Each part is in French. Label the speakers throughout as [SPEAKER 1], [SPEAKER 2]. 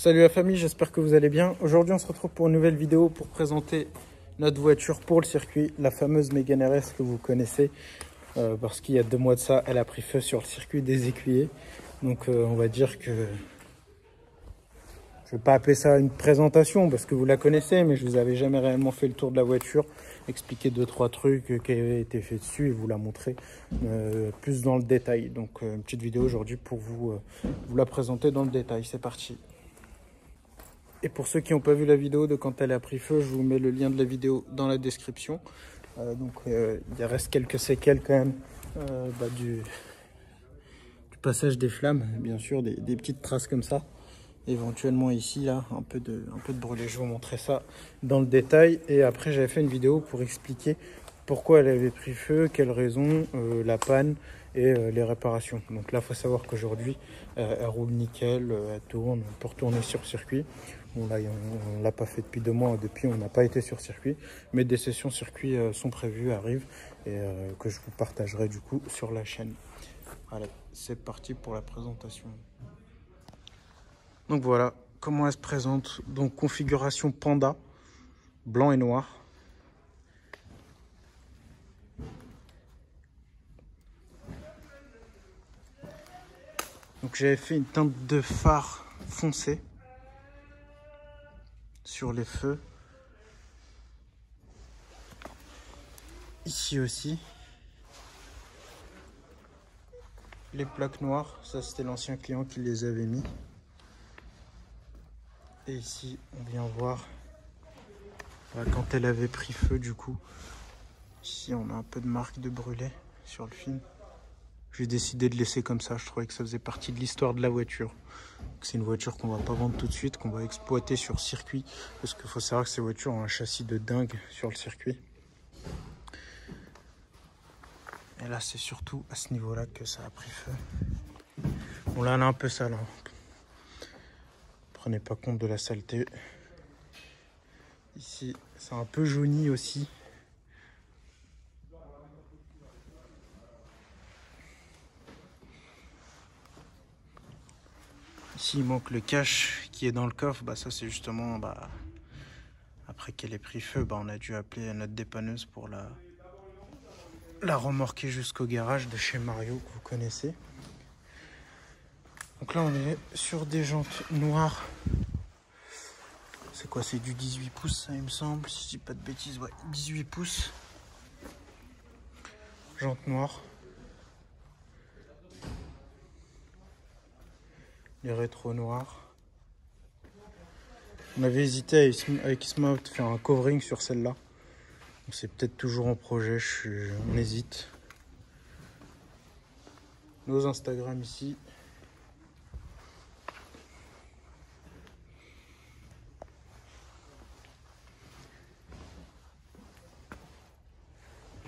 [SPEAKER 1] Salut la famille, j'espère que vous allez bien. Aujourd'hui on se retrouve pour une nouvelle vidéo pour présenter notre voiture pour le circuit, la fameuse Mégane RS que vous connaissez, parce qu'il y a 2 mois de ça, elle a pris feu sur le circuit des Écuyers. Donc on va dire que je ne vais pas appeler ça une présentation parce que vous la connaissez, mais je vous avais jamais réellement fait le tour de la voiture, expliquer 2-3 trucs qui avaient été faits dessus et vous la montrer plus dans le détail. Donc une petite vidéo aujourd'hui pour vous la présenter dans le détail. C'est parti. Et pour ceux qui n'ont pas vu la vidéo de quand elle a pris feu, je vous mets le lien de la vidéo dans la description. Il reste quelques séquelles quand même du passage des flammes, bien sûr, des petites traces comme ça. Éventuellement ici, là, un peu de brûlé. Je vais vous montrer ça dans le détail. Et après, j'avais fait une vidéo pour expliquer pourquoi elle avait pris feu, quelles raisons, la panne et les réparations. Donc là, il faut savoir qu'aujourd'hui, elle roule nickel, elle tourne, on peut retourner sur circuit. Bon, là, on ne l'a pas fait depuis 2 mois, depuis on n'a pas été sur circuit. Mais des sessions circuit sont prévues, arrivent, et que je vous partagerai du coup sur la chaîne. Allez, c'est parti pour la présentation. Donc voilà comment elle se présente. Donc configuration Panda, blanc et noir. Donc j'avais fait une teinte de phare foncé sur les feux. Ici aussi. Les plaques noires, ça c'était l'ancien client qui les avait mis. Et ici on vient voir quand elle avait pris feu du coup. Ici on a un peu de marque de brûlé sur le film. J'ai décidé de laisser comme ça, je trouvais que ça faisait partie de l'histoire de la voiture. C'est une voiture qu'on va pas vendre tout de suite, qu'on va exploiter sur circuit. Parce qu'il faut savoir que ces voitures ont un châssis de dingue sur le circuit. Et là c'est surtout à ce niveau là que ça a pris feu. Bon là elle est un peu sale, hein. Prenez pas compte de la saleté. Ici c'est un peu jauni aussi. Ici il manque le cache qui est dans le coffre. Ça c'est justement après qu'elle ait pris feu, on a dû appeler notre dépanneuse pour la remorquer jusqu'au garage de chez Mario que vous connaissez. Donc là on est sur des jantes noires. C'est quoi? C'est du 18 pouces ça il me semble, si je dis pas de bêtises. Ouais, 18 pouces. Jantes noires. Les rétros noirs. On avait hésité avec Isma de faire un covering sur celle-là. C'est peut-être toujours en projet, on hésite. Nos Instagram ici.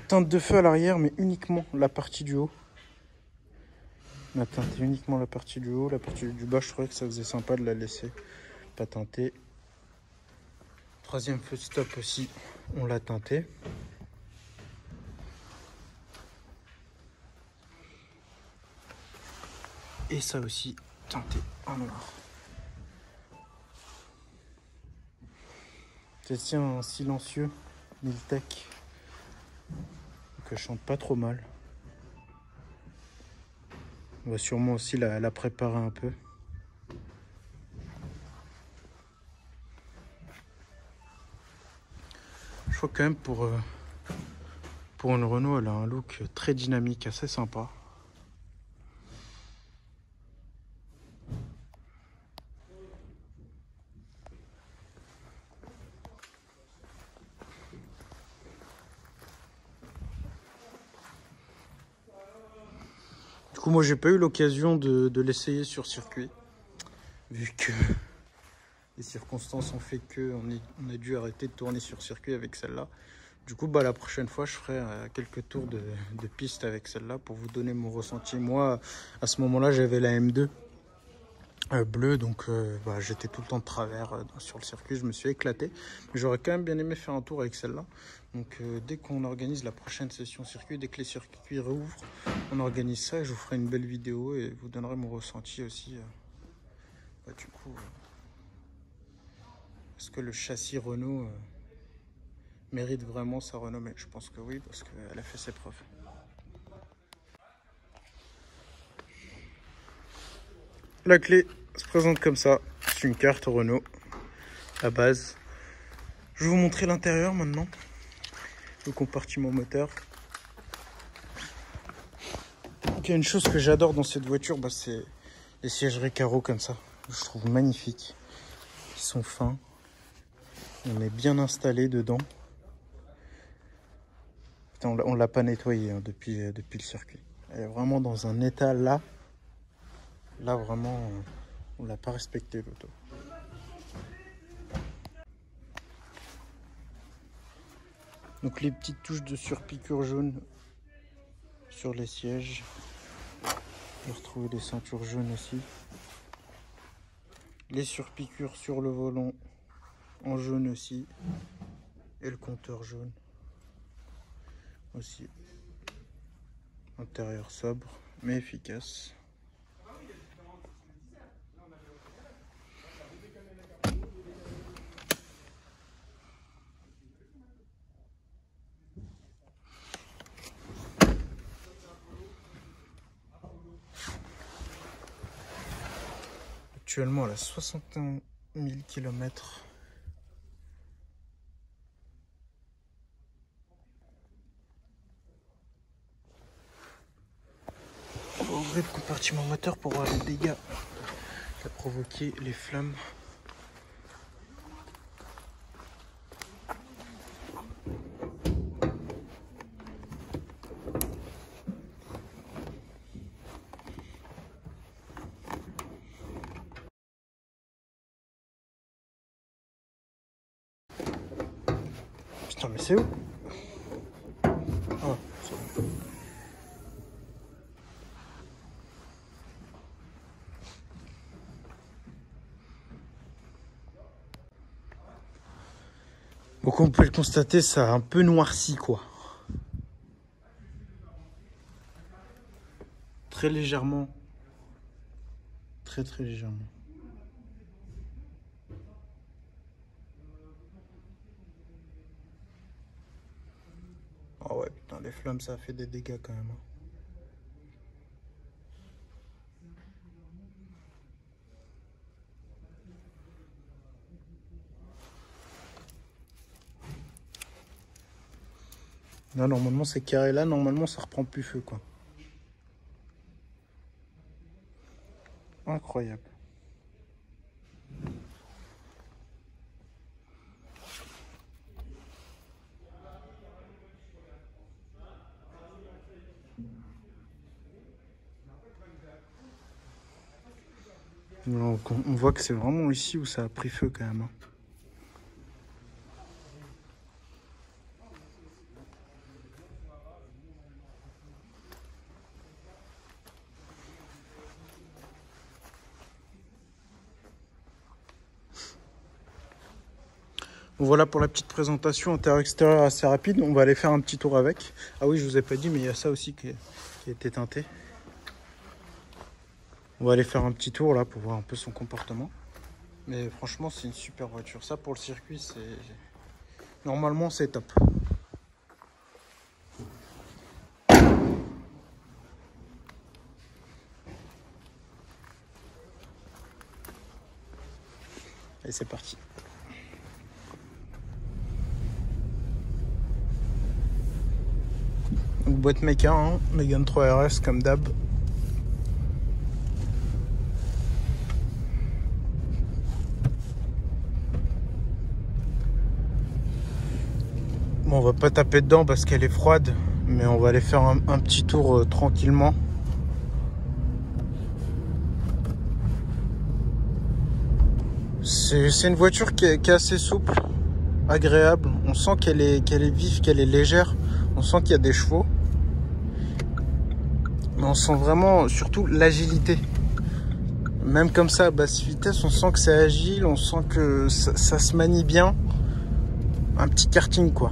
[SPEAKER 1] Teinte de feu à l'arrière, mais uniquement la partie du haut. On a teinté uniquement la partie du haut. La partie du bas, je trouvais que ça faisait sympa de la laisser pas teintée. Troisième feu de stop aussi, on l'a teinté. Et ça aussi, teinté en noir. C'est un silencieux Miltech que je chante pas trop mal. On va sûrement aussi la préparer un peu. Je crois quand même pour une Renault, elle a un look très dynamique, assez sympa. Du coup, moi, j'ai pas eu l'occasion de l'essayer sur circuit, vu que les circonstances ont fait qu'on a dû arrêter de tourner sur circuit avec celle-là. Du coup, la prochaine fois, je ferai quelques tours de piste avec celle-là pour vous donner mon ressenti. Moi, à ce moment-là, j'avais la M2 bleue, donc j'étais tout le temps de travers sur le circuit. Je me suis éclaté. Mais j'aurais quand même bien aimé faire un tour avec celle-là. Donc, dès qu'on organise la prochaine session circuit, dès que les circuits rouvrent, on organise ça et je vous ferai une belle vidéo et vous donnerai mon ressenti aussi. Du coup, Est-ce que le châssis Renault mérite vraiment sa renommée? Je pense que oui, parce qu'elle a fait ses preuves. La clé se présente comme ça. C'est une carte Renault à base. Je vais vous montrer l'intérieur maintenant. Le compartiment moteur. Il y a une chose que j'adore dans cette voiture, c'est les sièges Recaro comme ça. Je trouve magnifiques. Ils sont fins. On est bien installé dedans. Putain, on l'a pas nettoyé hein, depuis le circuit. Elle est vraiment dans un état là. Là vraiment, on l'a pas respecté l'auto. Donc les petites touches de surpiqûre jaune sur les sièges. J'ai retrouvé des ceintures jaunes aussi. Les surpiqûres sur le volant en jaune aussi. Et le compteur jaune aussi. Intérieur sobre mais efficace. Actuellement, elle a 61 000 km. On va ouvrir le compartiment moteur pour voir les dégâts qu'a provoqué les flammes. Putain, mais c'est où? Oh, c'est bon. Donc on peut le constater, ça a un peu noirci quoi. Très légèrement. Très légèrement. Oh ouais, putain, les flammes, ça a fait des dégâts quand même. Là, normalement, c'est carré. Là, normalement, ça reprend plus feu, quoi. Incroyable. Donc, on voit que c'est vraiment ici où ça a pris feu quand même. Voilà pour la petite présentation intérieur-extérieur assez rapide. On va aller faire un petit tour avec. Ah oui, je vous ai pas dit, mais il y a ça aussi qui a été teinté. On va aller faire un petit tour là pour voir un peu son comportement. Mais franchement, c'est une super voiture. Ça, pour le circuit, c'est... Normalement, c'est top. Allez, c'est parti. Donc, boîte méca, hein, Mégane 3 RS comme d'hab. Bon, on va pas taper dedans parce qu'elle est froide, mais on va aller faire un petit tour tranquillement. C'est une voiture qui est assez souple, agréable. On sent qu'elle est vive, qu'elle est légère. On sent qu'il y a des chevaux. Mais on sent vraiment surtout l'agilité. Même comme ça à basse vitesse, on sent que c'est agile, on sent que ça se manie bien. Un petit karting quoi.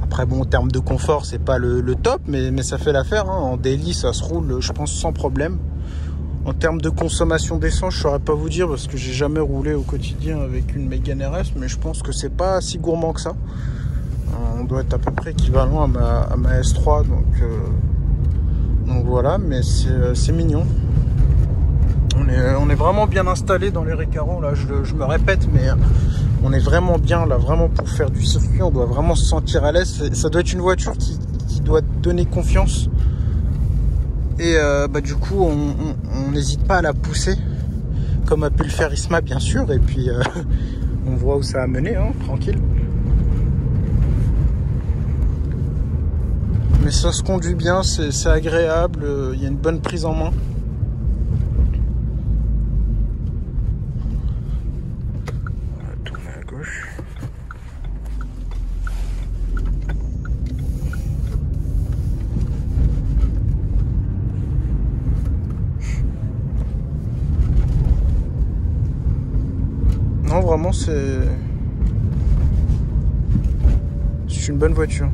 [SPEAKER 1] Après bon, en termes de confort, c'est pas le top, mais ça fait l'affaire. Hein. En daily, ça se roule, je pense, sans problème. En termes de consommation d'essence, je saurais pas vous dire parce que j'ai jamais roulé au quotidien avec une Mégane RS, mais je pense que c'est pas si gourmand que ça. On doit être à peu près équivalent à ma S3, donc voilà, mais c'est mignon. On est vraiment bien installé dans les Recaro, là, je me répète, mais on est vraiment bien là, vraiment pour faire du circuit, on doit vraiment se sentir à l'aise. Ça doit être une voiture qui doit donner confiance. Et du coup, on n'hésite pas à la pousser, comme a pu le faire Isma, bien sûr. Et puis, on voit où ça a mené, hein, tranquille. Mais ça se conduit bien, c'est agréable, il y a une bonne prise en main. On va tourner à gauche. Non, vraiment, c'est une bonne voiture.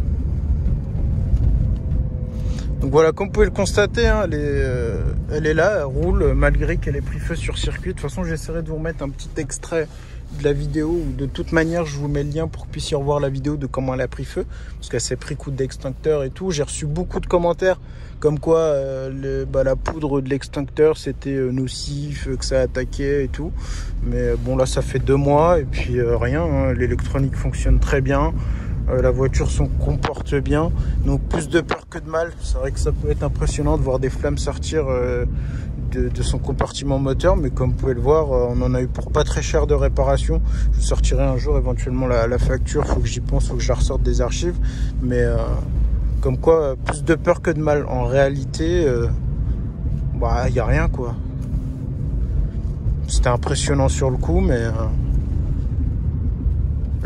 [SPEAKER 1] Donc voilà, comme vous pouvez le constater, hein, elle est là, elle roule malgré qu'elle ait pris feu sur circuit. De toute façon, j'essaierai de vous remettre un petit extrait de la vidéo, ou de toute manière, je vous mets le lien pour que vous puissiez revoir la vidéo de comment elle a pris feu, parce qu'elle s'est pris coup d'extincteur et tout. J'ai reçu beaucoup de commentaires comme quoi la poudre de l'extincteur c'était nocif, que ça attaquait et tout. Mais bon, là, ça fait 2 mois et puis rien, hein, l'électronique fonctionne très bien. La voiture se comporte bien, donc plus de peur que de mal. C'est vrai que ça peut être impressionnant de voir des flammes sortir de son compartiment moteur, mais comme vous pouvez le voir, on en a eu pour pas très cher de réparation. Je sortirai un jour éventuellement la facture, faut que j'y pense, faut que je la ressorte des archives, mais comme quoi, plus de peur que de mal. En réalité, y a rien, quoi. C'était impressionnant sur le coup, mais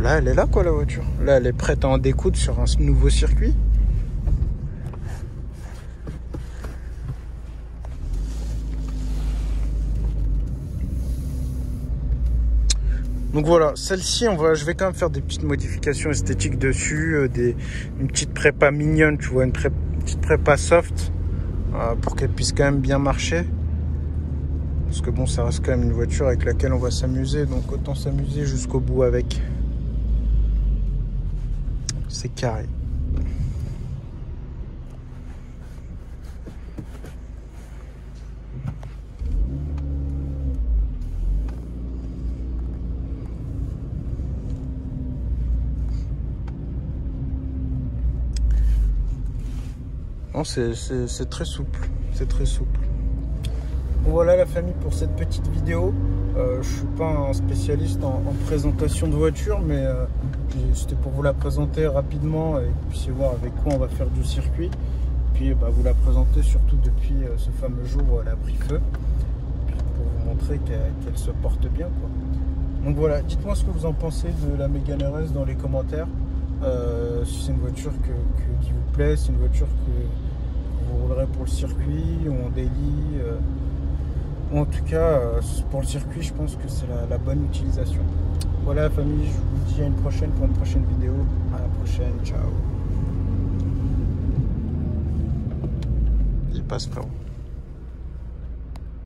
[SPEAKER 1] là, elle est là, quoi, la voiture. Là, elle est prête à en découdre sur un nouveau circuit. Donc voilà, celle-ci, je vais quand même faire des petites modifications esthétiques dessus, une petite prépa mignonne, tu vois, une petite prépa soft, pour qu'elle puisse quand même bien marcher. Parce que bon, ça reste quand même une voiture avec laquelle on va s'amuser, donc autant s'amuser jusqu'au bout avec. C'est carré. Non, c'est très souple, c'est très souple. Bon, voilà la famille pour cette petite vidéo. Je suis pas un spécialiste en présentation de voiture, mais c'était pour vous la présenter rapidement et que vous puissiez voir avec quoi on va faire du circuit. Puis vous la présenter surtout depuis ce fameux jour où elle a pris feu, puis pour vous montrer qu'elle se porte bien, quoi. Donc voilà, dites-moi ce que vous en pensez de la Mégane RS dans les commentaires. Si c'est une voiture qui vous plaît, c'est une voiture que vous roulerez pour le circuit ou en daily. En tout cas, pour le circuit, je pense que c'est la bonne utilisation. Voilà la famille, je vous dis à une prochaine pour une prochaine vidéo. À la prochaine, ciao. Il passe frérot.